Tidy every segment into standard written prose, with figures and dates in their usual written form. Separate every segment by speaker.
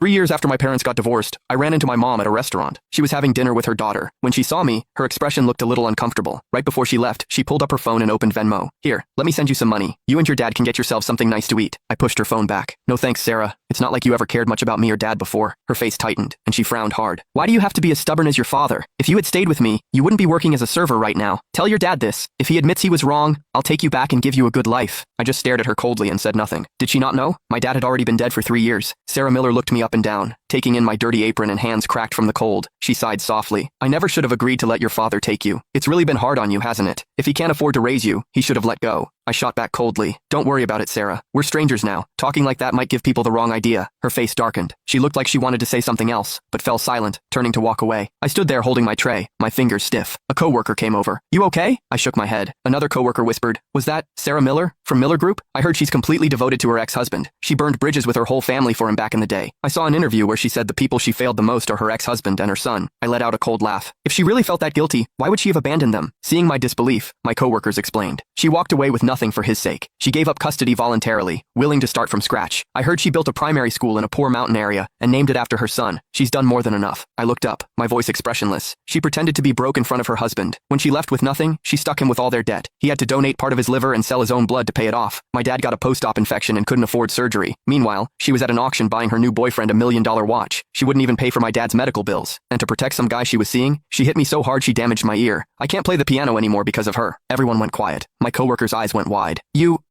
Speaker 1: 3 years after my parents got divorced, I ran into my mom at a restaurant. She was having dinner with her daughter. When she saw me, her expression looked a little uncomfortable. Right before she left, she pulled up her phone and opened Venmo. Here, let me send you some money. You and your dad can get yourself something nice to eat. I pushed her phone back. No thanks, Sarah. It's not like you ever cared much about me or dad before. Her face tightened, and she frowned hard. Why do you have to be as stubborn as your father? If you had stayed with me, you wouldn't be working as a server right now. Tell your dad this. If he admits he was wrong, I'll take you back and give you a good life. I just stared at her coldly and said nothing. Did she not know? My dad had already been dead for 3 years. Sarah Miller looked me up and down, taking in my dirty apron and hands cracked from the cold. She sighed softly. I never should have agreed to let your father take you. It's really been hard on you, hasn't it? If he can't afford to raise you, he should have let go. I shot back coldly. Don't worry about it, Sarah. We're strangers now. Talking like that might give people the wrong idea. Her face darkened. She looked like she wanted to say something else, but fell silent, turning to walk away. I stood there holding my tray, my fingers stiff. A coworker came over. You okay? I shook my head. Another coworker whispered, was that Sarah Miller from Miller Group? I heard she's completely devoted to her ex-husband. She burned bridges with her whole family for him back in the day. I saw an interview where she said the people she failed the most are her ex-husband and her son. I let out a cold laugh. If she really felt that guilty, why would she have abandoned them? Seeing my disbelief, my coworkers explained. She walked away with nothing for his sake. She gave up custody voluntarily, willing to start from scratch. I heard she built a primary school in a poor mountain area and named it after her son. She's done more than enough. I looked up, my voice expressionless. She pretended to be broke in front of her husband. When she left with nothing, she stuck him with all their debt. He had to donate part of his liver and sell his own blood to pay it off. My dad got a post-op infection and couldn't afford surgery. Meanwhile, she was at an auction buying her new boyfriend $1 million watch. She wouldn't even pay for my dad's medical bills. And to protect some guy she was seeing, she hit me so hard she damaged my ear. I can't play the piano anymore because of her. Everyone went quiet. My coworker's eyes went wide.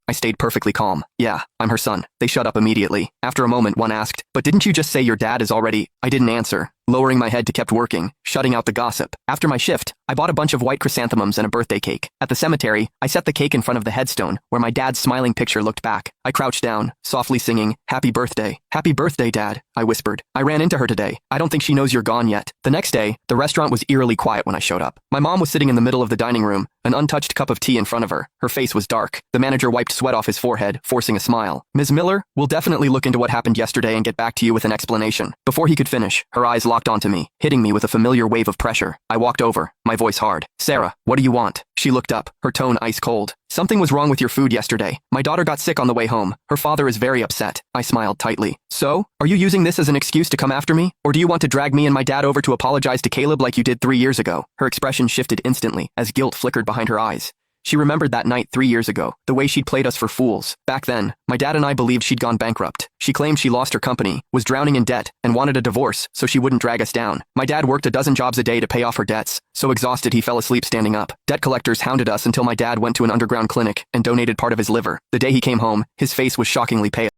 Speaker 1: I stayed perfectly calm. Yeah, I'm her son. They shut up immediately. After a moment, one asked, but didn't you just say your dad is already? I didn't answer. Lowering my head to kept working, shutting out the gossip. After my shift, I bought a bunch of white chrysanthemums and a birthday cake. At the cemetery, I set the cake in front of the headstone, where my dad's smiling picture looked back. I crouched down, softly singing, Happy birthday. Happy birthday, Dad, I whispered. I ran into her today. I don't think she knows you're gone yet. The next day, the restaurant was eerily quiet when I showed up. My mom was sitting in the middle of the dining room, an untouched cup of tea in front of her. Her face was dark. The manager wiped sweat off his forehead, forcing a smile. Ms. Miller, we'll definitely look into what happened yesterday and get back to you with an explanation. Before he could finish, her eyes locked onto me, hitting me with a familiar wave of pressure. I walked over, my voice hard. Sarah, what do you want? She looked up, her tone ice cold. Something was wrong with your food yesterday. My daughter got sick on the way home. Her father is very upset. I smiled tightly. So, are you using this as an excuse to come after me? Or do you want to drag me and my dad over to apologize to Caleb like you did 3 years ago? Her expression shifted instantly, as guilt flickered behind her eyes. She remembered that night 3 years ago, the way she'd played us for fools. Back then, my dad and I believed she'd gone bankrupt. She claimed she lost her company, was drowning in debt, and wanted a divorce so she wouldn't drag us down. My dad worked a dozen jobs a day to pay off her debts. So exhausted he fell asleep standing up. Debt collectors hounded us until my dad went to an underground clinic and donated part of his liver. The day he came home, his face was shockingly pale.